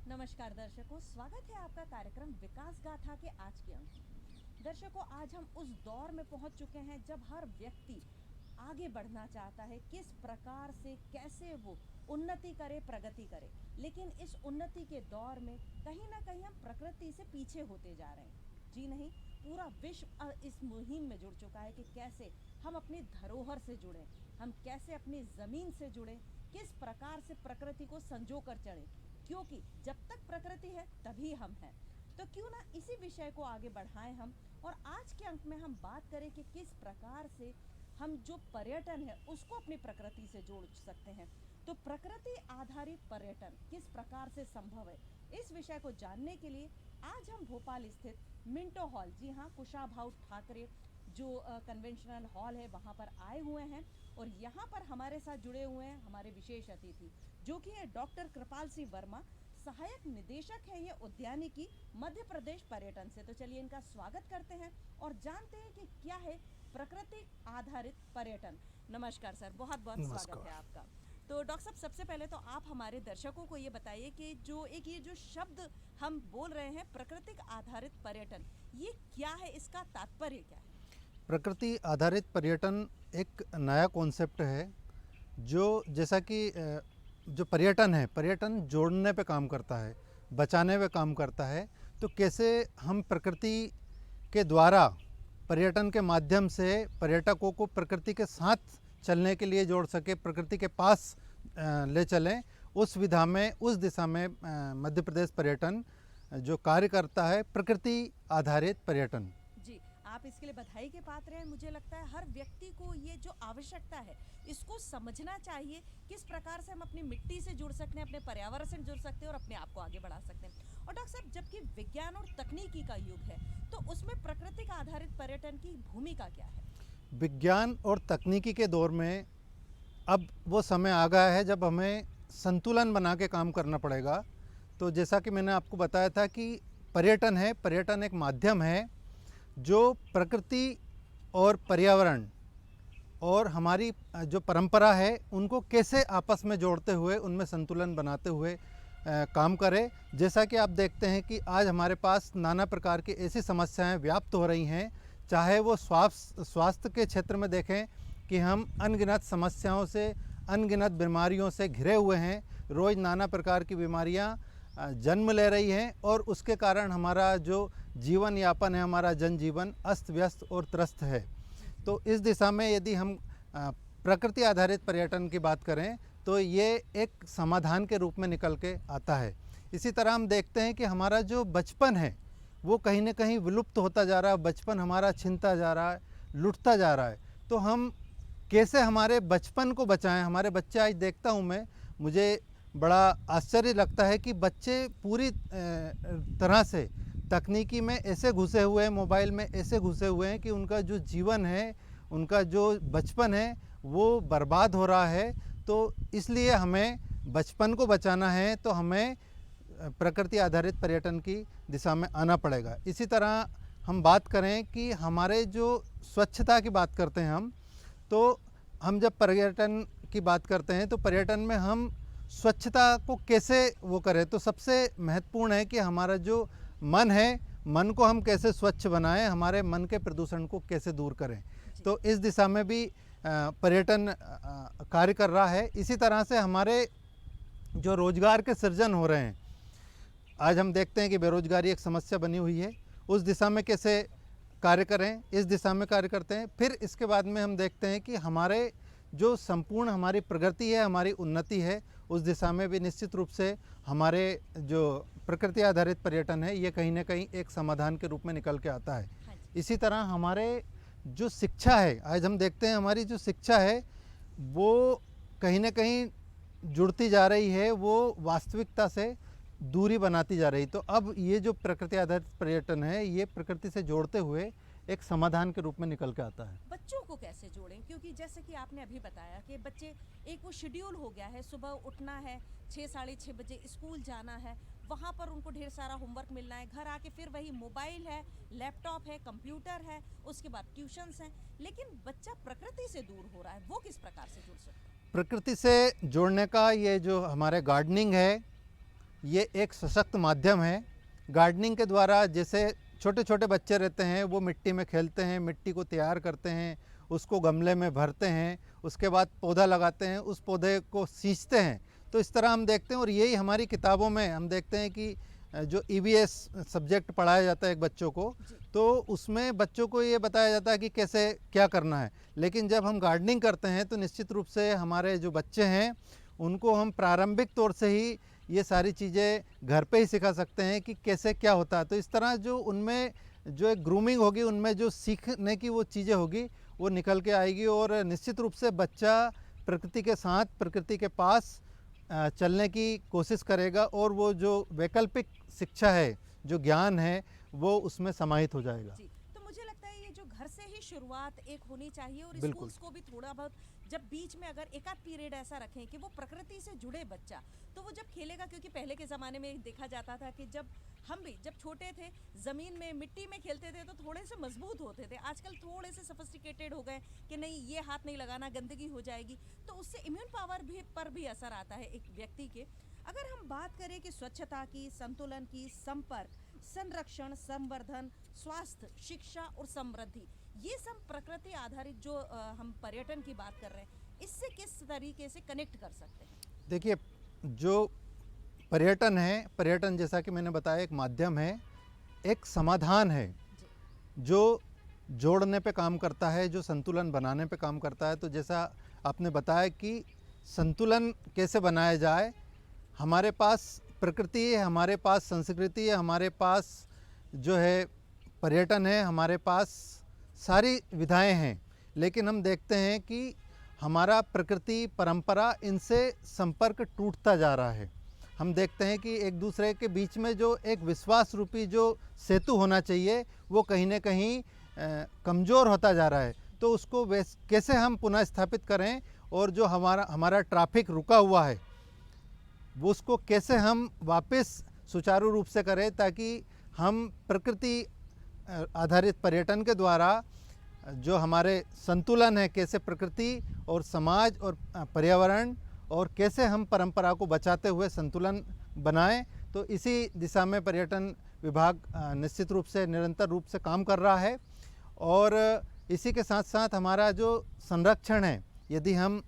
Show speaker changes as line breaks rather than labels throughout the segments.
नमस्कार दर्शकों, स्वागत है आपका कार्यक्रम विकास गाथा के आज के अंक में। दर्शकों, आज हम उस दौर में पहुंच चुके हैं जब हर व्यक्ति आगे बढ़ना चाहता है, किस प्रकार से कैसे वो उन्नति करे, प्रगति करे। लेकिन इस उन्नति के दौर में कहीं ना कहीं हम प्रकृति से पीछे होते जा रहे हैं। जी नहीं, पूरा विश्व इस मुहिम में जुड़ चुका है कि कैसे हम अपनी धरोहर से जुड़ें, हम कैसे अपनी ज़मीन से जुड़ें, किस प्रकार से प्रकृति को संजो कर चढ़ें, क्योंकि जब तक प्रकृति है तभी हम हैं। तो क्यों ना इसी विषय को आगे बढ़ाएं हम, और आज के अंक में हम बात करें कि किस प्रकार से हम जो पर्यटन है उसको अपनी प्रकृति से जोड़ सकते हैं। तो प्रकृति आधारित पर्यटन किस प्रकार से संभव है, इस विषय को जानने के लिए आज हम भोपाल स्थित मिंटो हॉल, जी हाँ, कुशाभाऊ ठाकरे जो कन्वेंशनल हॉल है वहाँ पर आए हुए हैं। और यहाँ पर हमारे साथ जुड़े हुए हैं हमारे विशेष अतिथि, जो कि है डॉक्टर कृपाल सिंह वर्मा, सहायक निदेशक है ये उद्यानिकी मध्य प्रदेश पर्यटन से। तो चलिए इनका स्वागत करते हैं और जानते हैं कि क्या है प्रकृति आधारित पर्यटन। नमस्कार सर, बहुत बहुत स्वागत है आपका। तो डॉक्टर साहब, सबसे पहले तो आप हमारे दर्शकों को ये बताइए कि ये जो शब्द हम बोल रहे हैं प्रकृतिक आधारित पर्यटन, ये क्या है, इसका तात्पर्य क्या है?
प्रकृति आधारित पर्यटन एक नया कॉन्सेप्ट है जो जैसा कि जो पर्यटन है, पर्यटन जोड़ने पे काम करता है, बचाने पे काम करता है। तो कैसे हम प्रकृति के द्वारा पर्यटन के माध्यम से पर्यटकों को प्रकृति के साथ चलने के लिए जोड़ सके, प्रकृति के पास ले चलें, उस विधा में, उस दिशा में मध्य प्रदेश पर्यटन जो कार्य करता है, प्रकृति आधारित पर्यटन।
जी, आप इसके लिए बधाई के पात्र हैं। मुझे लगता है हर व्यक्ति को ये जो आवश्यकता है इसको समझना चाहिए, किस प्रकार से हम अपनी मिट्टी से जुड़ सकते हैं, अपने पर्यावरण से जुड़ सकते हैं और अपने आप को आगे बढ़ा सकते हैं। और डॉक्टर साहब, जबकि विज्ञान और तकनीकी का युग है, तो उसमें प्रकृति का आधारित पर्यटन की भूमिका क्या है?
विज्ञान और तकनीकी के दौर में अब वो समय आ गया है जब हमें संतुलन बना के काम करना पड़ेगा। तो जैसा कि मैंने आपको बताया था कि पर्यटन है, पर्यटन एक माध्यम है जो प्रकृति और पर्यावरण और हमारी जो परंपरा है उनको कैसे आपस में जोड़ते हुए, उनमें संतुलन बनाते हुए काम करे। जैसा कि आप देखते हैं कि आज हमारे पास नाना प्रकार की ऐसी समस्याएं व्याप्त हो रही हैं, चाहे वो स्वास्थ्य के क्षेत्र में देखें कि हम अनगिनत समस्याओं से, अनगिनत बीमारियों से घिरे हुए हैं। रोज़ नाना प्रकार की बीमारियां जन्म ले रही हैं और उसके कारण हमारा जो जीवन यापन है, हमारा जनजीवन अस्त व्यस्त और त्रस्त है। तो इस दिशा में यदि हम प्रकृति आधारित पर्यटन की बात करें तो ये एक समाधान के रूप में निकल के आता है। इसी तरह हम देखते हैं कि हमारा जो बचपन है वो कहीं ना कहीं विलुप्त होता जा रहा है, बचपन हमारा छिनता जा रहा है, लुटता जा रहा है। तो हम कैसे हमारे बचपन को बचाएं? हमारे बच्चे, आज देखता हूँ मैं, मुझे बड़ा आश्चर्य लगता है कि बच्चे पूरी तरह से तकनीकी में ऐसे घुसे हुए हैं, मोबाइल में ऐसे घुसे हुए हैं कि उनका जो जीवन है, उनका जो बचपन है वो बर्बाद हो रहा है। तो इसलिए हमें बचपन को बचाना है तो हमें प्रकृति आधारित पर्यटन की दिशा में आना पड़ेगा। इसी तरह हम बात करें कि हमारे जो स्वच्छता की बात करते हैं तो हम जब पर्यटन की बात करते हैं तो पर्यटन में हम स्वच्छता को कैसे वो करें, तो सबसे महत्वपूर्ण है कि हमारा जो मन है, मन को हम कैसे स्वच्छ बनाएं, हमारे मन के प्रदूषण को कैसे दूर करें। तो इस दिशा में भी पर्यटन कार्य कर रहा है। इसी तरह से हमारे जो रोजगार के सृजन हो रहे हैं, आज हम देखते हैं कि बेरोजगारी एक समस्या बनी हुई है, उस दिशा में कैसे कार्य करें, इस दिशा में कार्य करते हैं। फिर इसके बाद में हम देखते हैं कि हमारे जो संपूर्ण हमारी प्रगति है, हमारी उन्नति है, उस दिशा में भी निश्चित रूप से हमारे जो प्रकृति आधारित पर्यटन है ये कहीं ना कहीं एक समाधान के रूप में निकल के आता है। इसी तरह हमारे जो शिक्षा है, आज हम देखते हैं हमारी जो शिक्षा है वो कहीं ना कहीं जुड़ती जा रही है, वो वास्तविकता से दूरी बनाती जा रही। तो अब ये जो प्रकृति आधारित पर्यटन है ये प्रकृति से जोड़ते हुए एक समाधान के रूप में निकल के आता है।
बच्चों को कैसे जोड़ें, क्योंकि जैसे कि आपने अभी बताया कि बच्चे, एक वो शेड्यूल हो गया है, सुबह उठना है, 6 साढ़े 6 बजे स्कूल जाना है, वहाँ पर उनको ढेर सारा होमवर्क मिलना है, घर आके फिर वही मोबाइल है, लैपटॉप है, कंप्यूटर है, उसके बाद ट्यूशन्स हैं, लेकिन बच्चा प्रकृति से दूर हो रहा है। वो किस प्रकार से जुड़ सकता है?
प्रकृति से जोड़ने का ये जो हमारे गार्डनिंग है, ये एक सशक्त माध्यम है। गार्डनिंग के द्वारा जैसे छोटे छोटे बच्चे रहते हैं, वो मिट्टी में खेलते हैं, मिट्टी को तैयार करते हैं, उसको गमले में भरते हैं, उसके बाद पौधा लगाते हैं, उस पौधे को सींचते हैं। तो इस तरह हम देखते हैं, और यही हमारी किताबों में हम देखते हैं कि जो ईवीएस सब्जेक्ट पढ़ाया जाता है एक बच्चों को, तो उसमें बच्चों को ये बताया जाता है कि कैसे क्या करना है। लेकिन जब हम गार्डनिंग करते हैं तो निश्चित रूप से हमारे जो बच्चे हैं उनको हम प्रारंभिक तौर से ही ये सारी चीज़ें घर पे ही सिखा सकते हैं कि कैसे क्या होता है। तो इस तरह जो उनमें जो एक ग्रूमिंग होगी, उनमें जो सीखने की वो चीज़ें होगी वो निकल के आएगी, और निश्चित रूप से बच्चा प्रकृति के साथ, प्रकृति के पास चलने की कोशिश करेगा, और वो जो वैकल्पिक शिक्षा है, जो ज्ञान है, वो उसमें समाहित हो जाएगा।
जी, तो मुझे लगता है ये जो घर से ही शुरुआत एक होनी चाहिए, और
बिल्कुल।
स्कूल्स को भी थोड़ा बहुत जब बीच में अगर एक आध पीरियड ऐसा रखें कि वो प्रकृति से जुड़े बच्चा, तो वो जब खेलेगा, क्योंकि पहले के ज़माने में देखा जाता था कि जब हम भी जब छोटे थे ज़मीन में मिट्टी में खेलते थे तो थोड़े से मजबूत होते थे। आजकल थोड़े से सोफिस्टिकेटेड हो गए कि नहीं ये हाथ नहीं लगाना, गंदगी हो जाएगी, तो उससे इम्यून पावर भी पर भी असर आता है एक व्यक्ति के। अगर हम बात करें कि स्वच्छता की, संतुलन की, संपर्क, संरक्षण, संवर्धन, स्वास्थ्य, शिक्षा और समृद्धि, ये सब प्रकृति आधारित जो हम पर्यटन की बात कर रहे हैं, इससे किस तरीके से कनेक्ट कर सकते हैं?
देखिए, जो पर्यटन है, पर्यटन जैसा कि मैंने बताया एक माध्यम है, एक समाधान है जो जोड़ने पे काम करता है, जो संतुलन बनाने पे काम करता है। तो जैसा आपने बताया कि संतुलन कैसे बनाया जाए, हमारे पास प्रकृति है, हमारे पास संस्कृति है, हमारे पास जो है पर्यटन है, हमारे पास सारी विधाएं हैं, लेकिन हम देखते हैं कि हमारा प्रकृति, परंपरा, इनसे संपर्क टूटता जा रहा है। हम देखते हैं कि एक दूसरे के बीच में जो एक विश्वास रूपी जो सेतु होना चाहिए, वो कहीं ना कहीं कमज़ोर होता जा रहा है। तो उसको कैसे हम पुनः स्थापित करें, और जो हमारा ट्रैफिक रुका हुआ है वो उसको कैसे हम वापस सुचारू रूप से करें, ताकि हम प्रकृति आधारित पर्यटन के द्वारा जो हमारे संतुलन है, कैसे प्रकृति और समाज और पर्यावरण, और कैसे हम परंपरा को बचाते हुए संतुलन बनाएं। तो इसी दिशा में पर्यटन विभाग निश्चित रूप से निरंतर रूप से काम कर रहा है। और इसी के साथ साथ हमारा जो संरक्षण है, यदि हम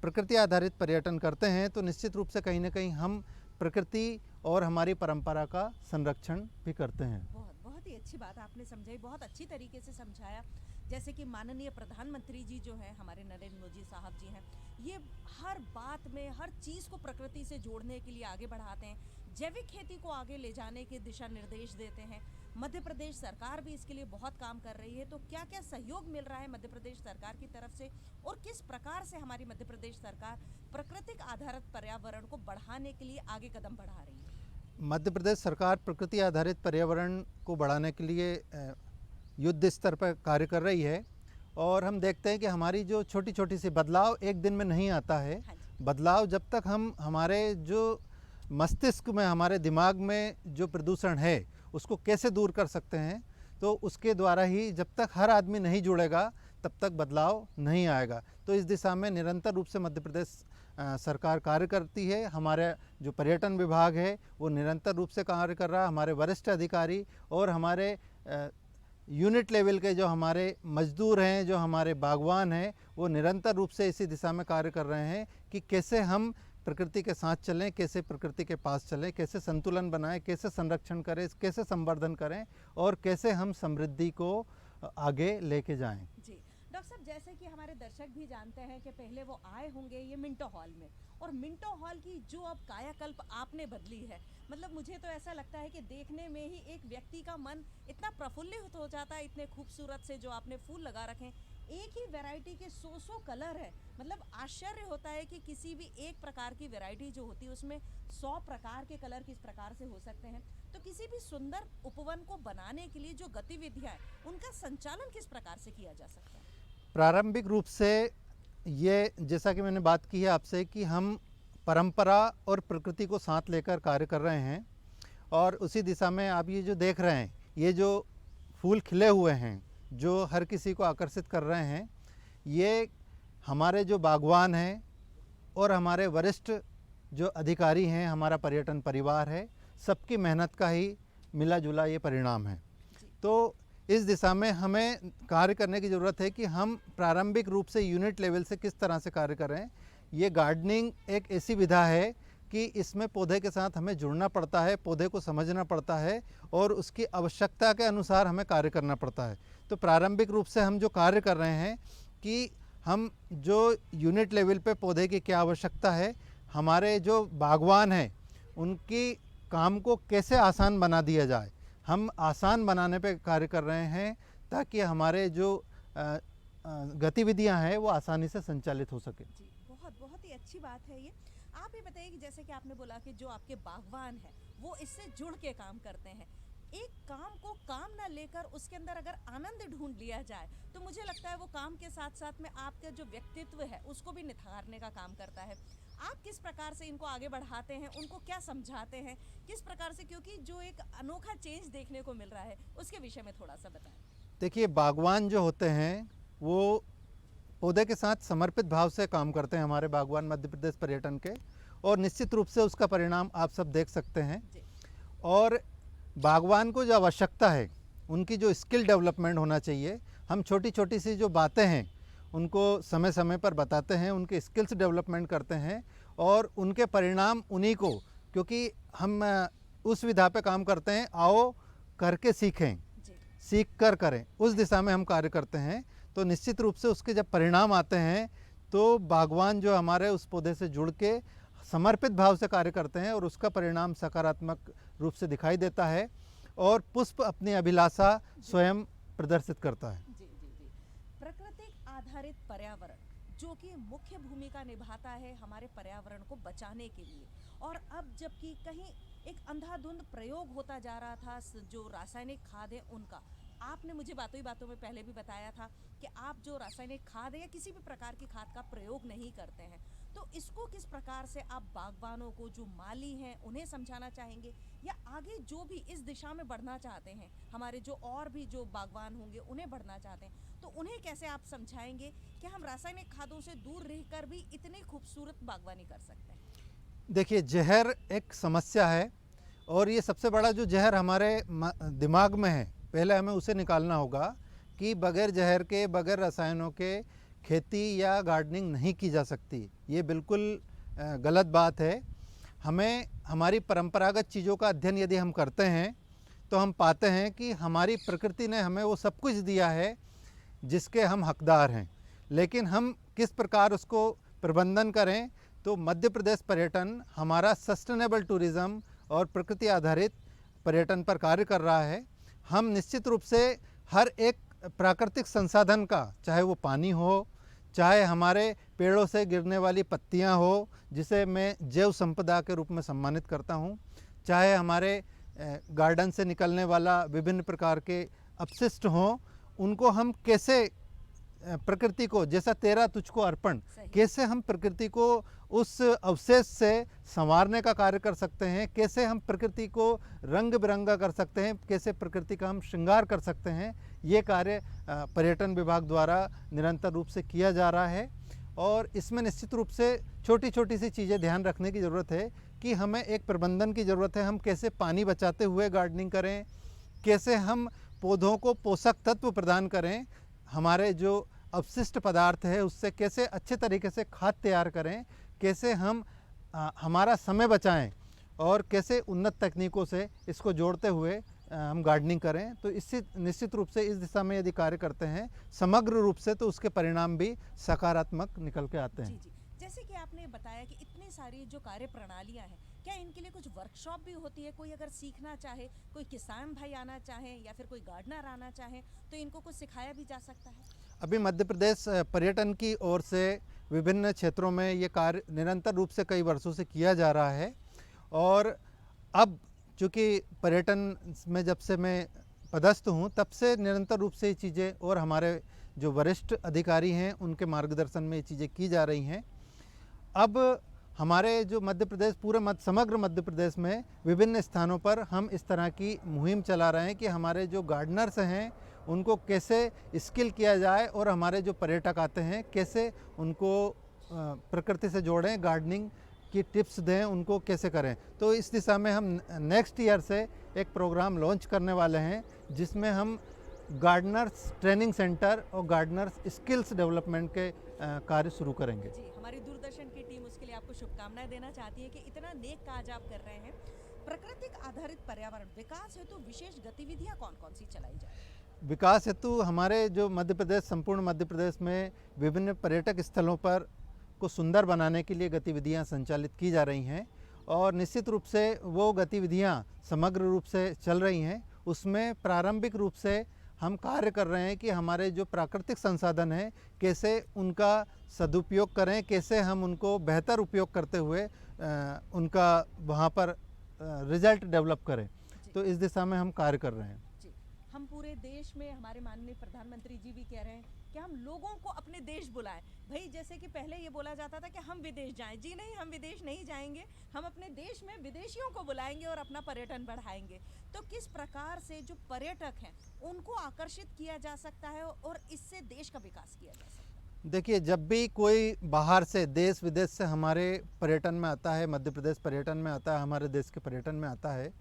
प्रकृति आधारित पर्यटन करते हैं तो निश्चित रूप से कहीं ना कहीं हम प्रकृति और हमारी परंपरा का संरक्षण भी करते हैं।
बहुत ही अच्छी बात आपने समझाई, बहुत अच्छी तरीके से समझाया। जैसे कि माननीय प्रधानमंत्री जी जो है हमारे नरेंद्र मोदी साहब जी हैं, ये हर बात में हर चीज़ को प्रकृति से जोड़ने के लिए आगे बढ़ाते हैं, जैविक खेती को आगे ले जाने के दिशा निर्देश देते हैं। मध्य प्रदेश सरकार भी इसके लिए बहुत काम कर रही है। तो क्या क्या सहयोग मिल रहा है मध्य प्रदेश सरकार की तरफ से, और किस प्रकार से हमारी मध्य प्रदेश सरकार प्राकृतिक आधारित पर्यावरण को बढ़ाने के लिए आगे कदम बढ़ा रही है?
मध्य प्रदेश सरकार प्रकृति आधारित पर्यावरण को बढ़ाने के लिए युद्ध स्तर पर कार्य कर रही है, और हम देखते हैं कि हमारी जो छोटी छोटी सी बदलाव एक दिन में नहीं आता है। बदलाव जब तक हम हमारे जो मस्तिष्क में, हमारे दिमाग में जो प्रदूषण है उसको कैसे दूर कर सकते हैं, तो उसके द्वारा ही जब तक हर आदमी नहीं जुड़ेगा तब तक बदलाव नहीं आएगा। तो इस दिशा में निरंतर रूप से मध्य प्रदेश सरकार कार्य करती है। हमारे जो पर्यटन विभाग है वो निरंतर रूप से कार्य कर रहा है। हमारे वरिष्ठ अधिकारी और हमारे यूनिट लेवल के जो हमारे मजदूर हैं, जो हमारे बागवान हैं, वो निरंतर रूप से इसी दिशा में कार्य कर रहे हैं कि कैसे हम प्रकृति के साथ चलें, कैसे प्रकृति के पास चलें, कैसे संतुलन बनाएं, कैसे संरक्षण करें, कैसे संवर्धन करें, और कैसे हम समृद्धि को आगे लेके जाएं।
जी डॉक्टर साहब, जैसे कि हमारे दर्शक भी जानते हैं कि पहले वो आए होंगे ये मिंटो हॉल में, और मिंटो हॉल की जो अब कायाकल्प आपने बदली है, मतलब मुझे तो ऐसा लगता है कि देखने में ही एक व्यक्ति का मन इतना प्रफुल्लित हो जाता है। इतने खूबसूरत से जो आपने फूल लगा रखे हैं, एक ही वैरायटी के 100 कलर है, मतलब आश्चर्य होता है कि किसी भी एक प्रकार की वैरायटी जो होती है उसमें 100 प्रकार के कलर किस प्रकार से हो सकते हैं। तो किसी भी सुंदर उपवन को बनाने के लिए जो गतिविधियां हैं, उनका संचालन किस प्रकार से किया जा सकता है?
प्रारंभिक रूप से ये, जैसा कि मैंने बात की है आपसे, कि हम परंपरा और प्रकृति को साथ लेकर कार्य कर रहे हैं, और उसी दिशा में आप ये जो देख रहे हैं, ये जो फूल खिले हुए हैं जो हर किसी को आकर्षित कर रहे हैं, ये हमारे जो बागवान हैं और हमारे वरिष्ठ जो अधिकारी हैं, हमारा पर्यटन परिवार है, सबकी मेहनत का ही मिला जुला ये परिणाम है। तो इस दिशा में हमें कार्य करने की ज़रूरत है कि हम प्रारंभिक रूप से यूनिट लेवल से किस तरह से कार्य करें। ये गार्डनिंग एक ऐसी विधा है कि इसमें पौधे के साथ हमें जुड़ना पड़ता है, पौधे को समझना पड़ता है और उसकी आवश्यकता के अनुसार हमें कार्य करना पड़ता है। तो प्रारंभिक रूप से हम जो कार्य कर रहे हैं कि हम जो यूनिट लेवल पे पौधे की क्या आवश्यकता है, हमारे जो बागवान हैं उनकी काम को कैसे आसान बना दिया जाए, हम आसान बनाने पे कार्य कर रहे हैं ताकि हमारे जो गतिविधियां हैं वो आसानी से संचालित हो सके।
जी, बहुत ही अच्छी बात है ये। आप ये बताइए कि जैसे कि आपने बोला कि जो आपके बागवान हैं वो इससे जुड़ के काम करते हैं, एक काम को काम ना लेकर उसके अंदर अगर आनंद ढूंढ लिया जाए तो मुझे लगता है वो काम के साथ साथ में आपका जो व्यक्तित्व है उसको भी निखारने का काम करता है। आप किस प्रकार से इनको आगे बढ़ाते हैं, उनको क्या समझाते हैं, किस प्रकार से, क्योंकि जो एक अनोखा चेंज देखने को मिल रहा है उसके विषय में थोड़ा सा बताएं।
देखिए, बागवान जो होते हैं वो पौधे के साथ समर्पित भाव से काम करते हैं, हमारे बागवान मध्य प्रदेश पर्यटन के, और निश्चित रूप से उसका परिणाम आप सब देख सकते हैं। और बागवान को जो आवश्यकता है, उनकी जो स्किल डेवलपमेंट होना चाहिए, हम छोटी छोटी सी जो बातें हैं उनको समय समय पर बताते हैं, उनके स्किल्स डेवलपमेंट करते हैं और उनके परिणाम उन्हीं को, क्योंकि हम उस विधा पे काम करते हैं, आओ करके सीखें, सीख कर करें, उस दिशा में हम कार्य करते हैं। तो निश्चित रूप से उसके जब परिणाम आते हैं तो बागवान जो हमारे उस पौधे से जुड़ के समर्पित भाव से कार्य करते हैं और उसका परिणाम सकारात्मक रूप से दिखाई देता है और पुष्प अपनी अभिलाषा स्वयं प्रदर्शित करता है।
जी जी जी, प्राकृतिक आधारित पर्यावरण जो कि मुख्य भूमिका निभाता है हमारे पर्यावरण को बचाने के लिए, और अब जबकि कहीं एक अंधाधुंध प्रयोग होता जा रहा था जो रासायनिक खाद है उनका, आपने मुझे बातों ही बातों में पहले भी बताया था कि आप जो रासायनिक खाद है या किसी भी प्रकार की खाद का प्रयोग नहीं करते हैं, तो इसको किस प्रकार से आप बागवानों को, जो माली हैं, उन्हें समझाना चाहेंगे, या आगे जो भी इस दिशा में बढ़ना चाहते हैं, हमारे जो और भी जो बागवान होंगे उन्हें बढ़ना चाहते हैं, तो उन्हें कैसे आप समझाएंगे कि हम रासायनिक खादों से दूर रहकर भी इतनी खूबसूरत बागवानी कर सकते हैं?
देखिए, जहर एक समस्या है और ये सबसे बड़ा जो जहर हमारे दिमाग में है, पहले हमें उसे निकालना होगा कि बगैर जहर के, बगैर रसायनों के खेती या गार्डनिंग नहीं की जा सकती। ये बिल्कुल गलत बात है। हमें हमारी परंपरागत चीज़ों का अध्ययन यदि हम करते हैं तो हम पाते हैं कि हमारी प्रकृति ने हमें वो सब कुछ दिया है जिसके हम हकदार हैं, लेकिन हम किस प्रकार उसको प्रबंधन करें। तो मध्य प्रदेश पर्यटन हमारा सस्टेनेबल टूरिज़्म और प्रकृति आधारित पर्यटन पर कार्य कर रहा है। हम निश्चित रूप से हर एक प्राकृतिक संसाधन का, चाहे वो पानी हो, चाहे हमारे पेड़ों से गिरने वाली पत्तियां हो, जिसे मैं जैव संपदा के रूप में सम्मानित करता हूं, चाहे हमारे गार्डन से निकलने वाला विभिन्न प्रकार के अपशिष्ट हों, उनको हम कैसे प्रकृति को, जैसा तेरा तुझको अर्पण, कैसे हम प्रकृति को उस अवशेष से संवारने का कार्य कर सकते हैं, कैसे हम प्रकृति को रंग बिरंगा कर सकते हैं, कैसे प्रकृति का हम श्रृंगार कर सकते हैं, ये कार्य पर्यटन विभाग द्वारा निरंतर रूप से किया जा रहा है। और इसमें निश्चित रूप से छोटी छोटी सी चीज़ें ध्यान रखने की ज़रूरत है कि हमें एक प्रबंधन की ज़रूरत है। हम कैसे पानी बचाते हुए गार्डनिंग करें, कैसे हम पौधों को पोषक तत्व प्रदान करें, हमारे जो अपशिष्ट पदार्थ है उससे कैसे अच्छे तरीके से खाद तैयार करें, कैसे हम हमारा समय बचाएं और कैसे उन्नत तकनीकों से इसको जोड़ते हुए हम गार्डनिंग करें। तो इससे निश्चित रूप से इस दिशा में यदि कार्य करते हैं समग्र रूप से, तो उसके परिणाम भी सकारात्मक निकल के आते हैं।
जी जी, जैसे कि आपने बताया कि इतनी सारी जो कार्य प्रणालियाँ हैं, क्या इनके लिए कुछ वर्कशॉप भी होती है? कोई अगर सीखना चाहे, कोई किसान भाई आना चाहे या फिर कोई गार्डनर आना चाहे, तो इनको कुछ सिखाया भी जा सकता है?
अभी मध्य प्रदेश पर्यटन की ओर से विभिन्न क्षेत्रों में ये कार्य निरंतर रूप से कई वर्षों से किया जा रहा है। और अब चूँकि पर्यटन में जब से मैं पदस्थ हूँ, तब से निरंतर रूप से ये चीज़ें, और हमारे जो वरिष्ठ अधिकारी हैं उनके मार्गदर्शन में ये चीज़ें की जा रही हैं। अब हमारे जो मध्य प्रदेश, पूरे समग्र मध्य प्रदेश में विभिन्न स्थानों पर हम इस तरह की मुहिम चला रहे हैं कि हमारे जो गार्डनर्स हैं उनको कैसे स्किल किया जाए और हमारे जो पर्यटक आते हैं कैसे उनको प्रकृति से जोड़ें, गार्डनिंग की टिप्स दें, उनको कैसे करें। तो इस दिशा में हम नेक्स्ट ईयर से एक प्रोग्राम लॉन्च करने वाले हैं जिसमें हम गार्डनर्स ट्रेनिंग सेंटर और गार्डनर्स स्किल्स डेवलपमेंट के कार्य शुरू करेंगे।
जी, हमारी दूरदर्शन की टीम उसके लिए आपको शुभकामनाएं देना चाहती है कि इतना नेक काज आप कर रहे हैं। प्राकृतिक आधारित पर्यावरण विकास हेतु विशेष गतिविधियां कौन-कौन सी चलाई जाए?
विकास हेतु हमारे जो मध्य प्रदेश, संपूर्ण मध्य प्रदेश में विभिन्न पर्यटक स्थलों पर को सुंदर बनाने के लिए गतिविधियां संचालित की जा रही हैं और निश्चित रूप से वो गतिविधियां समग्र रूप से चल रही हैं। उसमें प्रारंभिक रूप से हम कार्य कर रहे हैं कि हमारे जो प्राकृतिक संसाधन हैं कैसे उनका सदुपयोग करें, कैसे हम उनको बेहतर उपयोग करते हुए उनका वहाँ पर रिजल्ट डेवलप करें। तो इस दिशा में हम कार्य कर रहे हैं।
जी, हम पूरे देश में, हमारे माननीय प्रधानमंत्री जी भी कह रहे हैं कि हम लोगों को अपने देश बुलाएं। भाई जैसे कि पहले ये बोला जाता था कि हम विदेश जाएं, जी नहीं, हम विदेश नहीं जाएंगे, हम अपने देश में विदेशियों को बुलाएंगे और अपना पर्यटन बढ़ाएंगे। तो किस प्रकार से जो पर्यटक हैं उनको आकर्षित किया जा सकता है और इससे देश का विकास किया जा सकता है?
देखिए, जब भी कोई बाहर से, देश विदेश से हमारे पर्यटन में आता है, मध्य प्रदेश पर्यटन में आता है, हमारे देश के पर्यटन में आता है,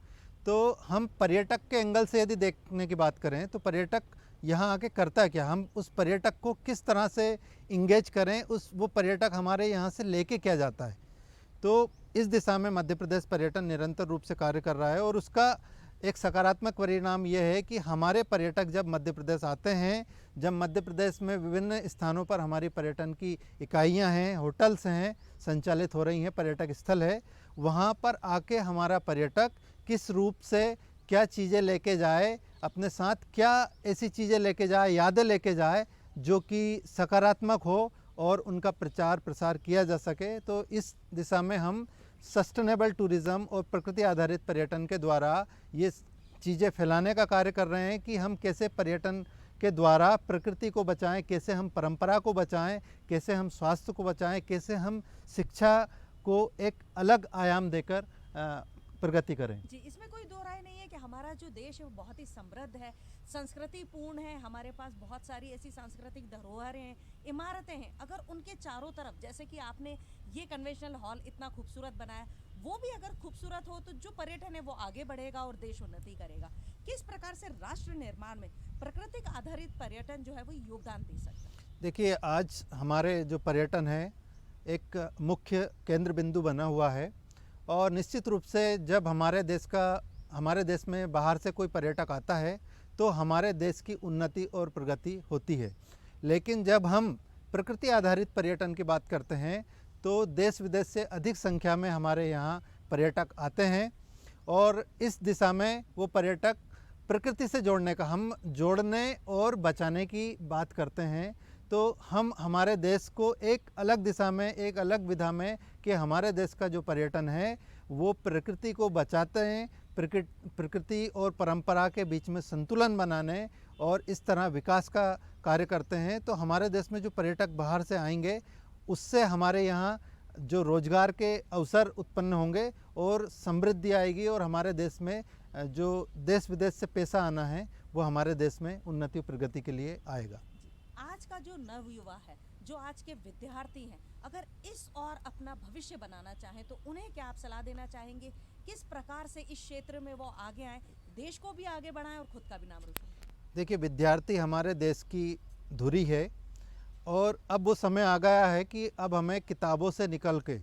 तो हम पर्यटक के एंगल से यदि देखने की बात करें तो पर्यटक यहाँ आके करता क्या, हम उस पर्यटक को किस तरह से इंगेज करें, वो पर्यटक हमारे यहाँ से लेके क्या जाता है। तो इस दिशा में मध्य प्रदेश पर्यटन निरंतर रूप से कार्य कर रहा है और उसका एक सकारात्मक परिणाम ये है कि हमारे पर्यटक जब मध्य प्रदेश आते हैं, जब मध्य प्रदेश में विभिन्न स्थानों पर हमारी पर्यटन की इकाइयाँ हैं, होटल्स हैं, संचालित हो रही हैं, पर्यटक स्थल है, वहाँ पर आके हमारा पर्यटक किस रूप से क्या चीज़ें लेके जाए, अपने साथ क्या ऐसी चीज़ें लेके जाए, यादें लेके जाए जो कि सकारात्मक हो और उनका प्रचार प्रसार किया जा सके। तो इस दिशा में हम सस्टेनेबल टूरिज़्म और प्रकृति आधारित पर्यटन के द्वारा ये चीज़ें फैलाने का कार्य कर रहे हैं कि हम कैसे पर्यटन के द्वारा प्रकृति को बचाएं, कैसे हम परंपरा को बचाएं, कैसे हम स्वास्थ्य को बचाएं, कैसे हम शिक्षा को एक अलग आयाम देकर प्रगति करें।
जी, इसमें कोई दो राय नहीं है कि हमारा जो देश है वो बहुत ही समृद्ध है, संस्कृति पूर्ण है, हमारे पास बहुत सारी ऐसी सांस्कृतिक धरोहरें हैं, इमारतें हैं। अगर उनके चारों तरफ, जैसे कि आपने ये कन्वेंशनल हॉल इतना खूबसूरत बनाया, वो भी अगर खूबसूरत हो तो जो पर्यटन है वो आगे बढ़ेगा और देश उन्नति करेगा। किस प्रकार से राष्ट्र निर्माण में प्राकृतिक आधारित पर्यटन जो है वो योगदान दे सकता है?
देखिए, आज हमारे जो पर्यटन है एक मुख्य केंद्र बिंदु बना हुआ है और निश्चित रूप से जब हमारे देश में बाहर से कोई पर्यटक आता है तो हमारे देश की उन्नति और प्रगति होती है। लेकिन जब हम प्रकृति आधारित पर्यटन की बात करते हैं तो देश विदेश से अधिक संख्या में हमारे यहाँ पर्यटक आते हैं और इस दिशा में वो पर्यटक प्रकृति से जोड़ने का, हम जोड़ने और बचाने की बात करते हैं। तो हम हमारे देश को एक अलग दिशा में, एक अलग विधा में कि हमारे देश का जो पर्यटन है वो प्रकृति को बचाते हैं, प्रकृति और परंपरा के बीच में संतुलन बनाने और इस तरह विकास का कार्य करते हैं। तो हमारे देश में जो पर्यटक बाहर से आएंगे उससे हमारे यहाँ जो रोजगार के अवसर उत्पन्न होंगे और समृद्धि आएगी और हमारे देश में जो देश विदेश से पैसा आना है वो हमारे देश में उन्नति और प्रगति के लिए आएगा।
आज का जो नवयुवा है, जो आज के विद्यार्थी हैं, अगर इस और अपना भविष्य बनाना चाहें तो उन्हें क्या आप सलाह देना चाहेंगे? किस प्रकार से इस क्षेत्र में वो आगे आएं, देश को भी आगे बढ़ाएं और खुद का भी नाम रोशन करें?
देखिए, विद्यार्थी हमारे देश की धुरी है और अब वो समय आ गया है कि अब हमें किताबों से निकल के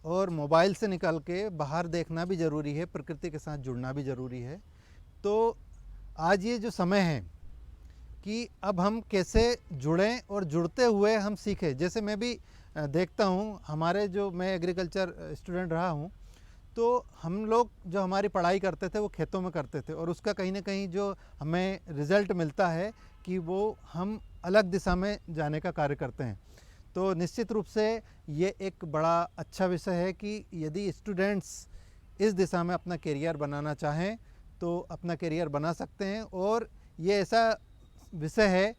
और मोबाइल से निकल के बाहर देखना भी ज़रूरी है, प्रकृति के साथ जुड़ना भी ज़रूरी है। तो आज ये जो समय है कि अब हम कैसे जुड़ें और जुड़ते हुए हम सीखें। जैसे मैं भी देखता हूँ, हमारे जो मैं एग्रीकल्चर स्टूडेंट रहा हूँ, तो हम लोग जो हमारी पढ़ाई करते थे वो खेतों में करते थे और उसका कहीं ना कहीं जो हमें रिज़ल्ट मिलता है कि वो हम अलग दिशा में जाने का कार्य करते हैं। तो निश्चित रूप से ये एक बड़ा अच्छा विषय है कि यदि स्टूडेंट्स इस दिशा में अपना करियर बनाना चाहें तो अपना करियर बना सकते हैं और ये ऐसा विषय है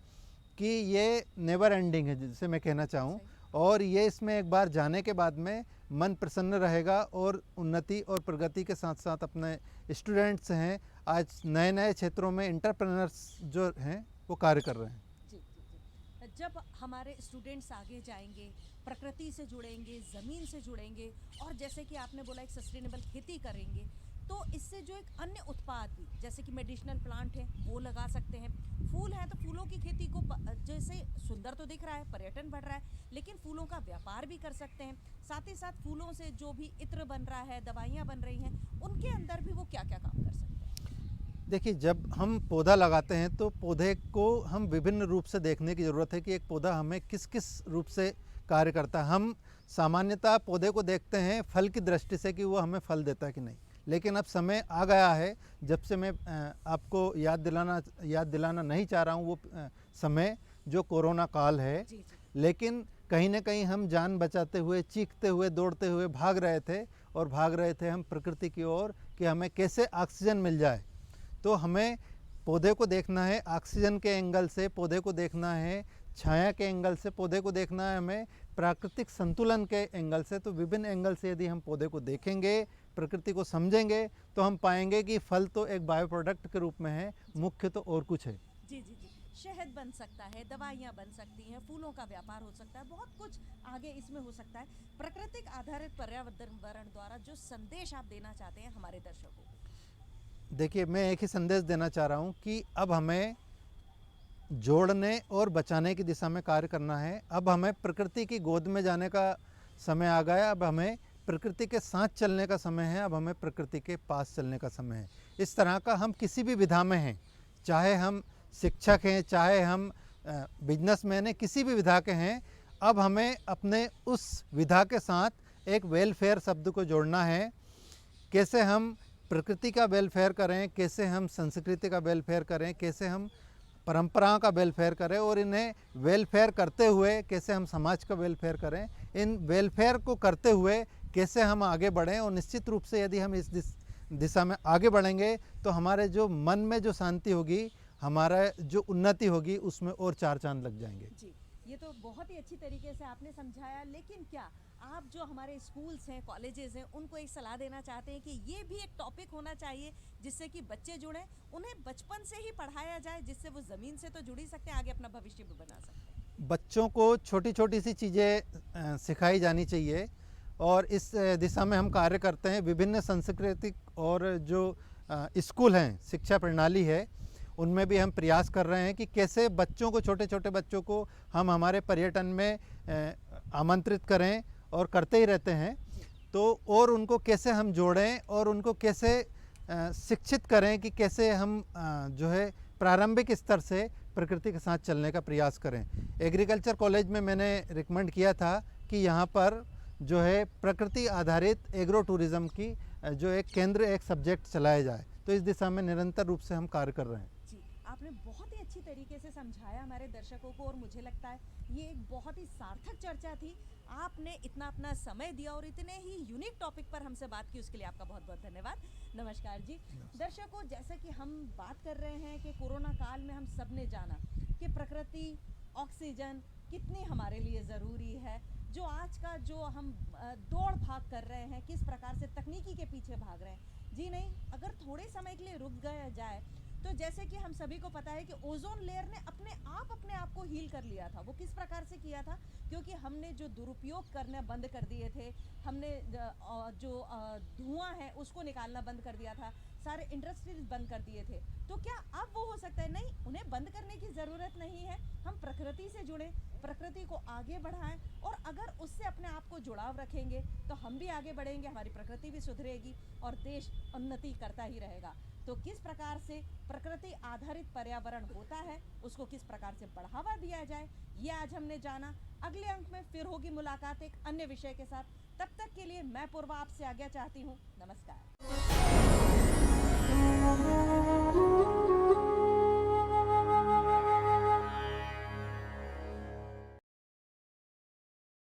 कि ये नेवर एंडिंग है, जिसे मैं कहना चाहूँ, और ये इसमें एक बार जाने के बाद में मन प्रसन्न रहेगा और उन्नति और प्रगति के साथ साथ अपने स्टूडेंट्स हैं, आज नए नए क्षेत्रों में एंटरप्रेन्योर्स जो हैं वो कार्य कर रहे हैं।
जी, जब हमारे स्टूडेंट्स आगे जाएंगे प्रकृति से जुड़ेंगे, ज़मीन से जुड़ेंगे और जैसे कि आपने बोला एक सस्टेनेबल खेती करेंगे तो इससे जो एक अन्य उत्पाद भी जैसे कि मेडिसिनल प्लांट है वो लगा सकते हैं। फूल है तो फूलों की खेती को जैसे सुंदर तो दिख रहा है, पर्यटन बढ़ रहा है, लेकिन फूलों का व्यापार भी कर सकते हैं। साथ ही साथ फूलों से जो भी इत्र बन रहा है, दवाइयाँ बन रही हैं, उनके अंदर भी वो क्या क्या काम कर सकते हैं।
देखिए, जब हम पौधा लगाते हैं तो पौधे को हम विभिन्न रूप से देखने की ज़रूरत है कि एक पौधा हमें किस किस रूप से कार्य करता है। हम सामान्यतः पौधे को देखते हैं फल की दृष्टि से कि वो हमें फल देता है कि नहीं, लेकिन अब समय आ गया है, जब से मैं आपको याद दिलाना नहीं चाह रहा हूँ वो समय जो कोरोना काल है।
जी जी।
लेकिन कहीं ना कहीं हम जान बचाते हुए, चीखते हुए, दौड़ते हुए भाग रहे थे और भाग रहे थे हम प्रकृति की ओर कि हमें कैसे ऑक्सीजन मिल जाए। तो हमें पौधे को देखना है ऑक्सीजन के एंगल से, पौधे को देखना है छाया के एंगल से, पौधे को देखना है हमें प्राकृतिक संतुलन के एंगल से। तो विभिन्न एंगल से यदि हम पौधे को देखेंगे, प्रकृति को समझेंगे, तो हम पाएंगे कि फल तो एक बायो प्रोडक्ट के रूप में है, मुख्य तो और कुछ है।
जी जी जी। शहद बन सकता है, दवाइयाँ बन सकती हैं, फूलों का व्यापार हो सकता है, बहुत कुछ आगे इसमें हो सकता है। प्राकृतिक आधारित पर्यावरण द्वारा जो संदेश आप देना चाहते हैं हमारे दर्शकों को।
देखिए, मैं एक ही संदेश देना चाह रहा हूँ कि अब हमें जोड़ने और बचाने की दिशा में कार्य करना है। अब हमें प्रकृति की गोद में जाने का समय आ गया। अब हमें प्रकृति के साथ चलने का समय है। अब हमें प्रकृति के पास चलने का समय है। इस तरह का हम किसी भी विधा में हैं, चाहे हम शिक्षक हैं, चाहे हम बिजनेसमैन हैं, किसी भी विधा के हैं, अब हमें अपने उस विधा के साथ एक वेलफेयर शब्द को जोड़ना है। कैसे हम प्रकृति का वेलफेयर करें, कैसे हम संस्कृति का वेलफेयर करें, कैसे हम परंपराओं का वेलफेयर करें और इन्हें वेलफेयर करते हुए कैसे हम समाज का वेलफेयर करें, इन वेलफेयर को करते हुए कैसे हम आगे बढ़ें। और निश्चित रूप से यदि हम इस दिशा में आगे बढ़ेंगे तो हमारे जो मन में जो शांति होगी, हमारा जो उन्नति होगी, उसमें और चार चांद लग जाएंगे।
जी, ये तो बहुत ही अच्छी तरीके से आपने समझाया। लेकिन क्या आप जो हमारे स्कूल्स हैं, कॉलेजेस हैं, उनको एक सलाह देना चाहते हैं कि ये भी एक टॉपिक होना चाहिए जिससे कि बच्चे जुड़ें, उन्हें बचपन से ही पढ़ाया जाए, जिससे वो ज़मीन से तो जुड़ ही सकते हैं, आगे अपना भविष्य भी बना सकते हैं।
बच्चों को छोटी छोटी सी चीज़ें सिखाई जानी चाहिए और इस दिशा में हम कार्य करते हैं। विभिन्न सांस्कृतिक और जो स्कूल हैं, शिक्षा प्रणाली है, उनमें भी हम प्रयास कर रहे हैं कि कैसे बच्चों को, छोटे छोटे बच्चों को हम हमारे पर्यटन में आमंत्रित करें और करते ही रहते हैं। तो और उनको कैसे हम जोड़ें और उनको कैसे शिक्षित करें कि कैसे हम जो है प्रारंभिक स्तर से प्रकृति के साथ चलने का प्रयास करें। एग्रीकल्चर कॉलेज में मैंने रिकमेंड किया था कि यहाँ पर जो है प्रकृति आधारित एग्रो टूरिज़्म की जो एक केंद्र, एक सब्जेक्ट चलाया जाए। तो इस दिशा में निरंतर रूप से हम कार्य कर रहे हैं।
जी, आपने बहुत ही अच्छी तरीके से समझाया हमारे दर्शकों को और मुझे लगता है ये एक बहुत ही सार्थक चर्चा थी। आपने इतना अपना समय दिया और इतने ही यूनिक टॉपिक पर हमसे बात की, उसके लिए आपका बहुत बहुत धन्यवाद। नमस्कार जी। दर्शकों, जैसे कि हम बात कर रहे हैं कि कोरोना काल में हम सब ने जाना कि प्रकृति, ऑक्सीजन कितनी हमारे लिए ज़रूरी है। जो आज का जो हम दौड़ भाग कर रहे हैं, किस प्रकार से तकनीकी के पीछे भाग रहे हैं। जी नहीं, अगर थोड़े समय के लिए रुक गया जाए तो जैसे कि हम सभी को पता है कि ओजोन लेयर ने अपने आप को हील कर लिया था। वो किस प्रकार से किया था? क्योंकि हमने जो दुरुपयोग करना बंद कर दिए थे, हमने जो धुआं है उसको निकालना बंद कर दिया था, सारे इंडस्ट्रीज बंद कर दिए थे। तो क्या अब वो हो सकता है? नहीं, उन्हें बंद करने की ज़रूरत नहीं है। हम प्रकृति से जुड़ें, प्रकृति को आगे बढ़ाएं और अगर उससे अपने आप को जुड़ाव रखेंगे तो हम भी आगे बढ़ेंगे, हमारी प्रकृति भी सुधरेगी और देश उन्नति करता ही रहेगा। तो किस प्रकार से प्रकृति आधारित पर्यावरण होता है, उसको किस प्रकार से बढ़ावा दिया जाए, ये आज हमने जाना। अगले अंक में फिर होगी मुलाकात एक अन्य विषय के साथ। तब तक के लिए मैं पूर्वा आपसे आज्ञा चाहती हूँ। नमस्कार।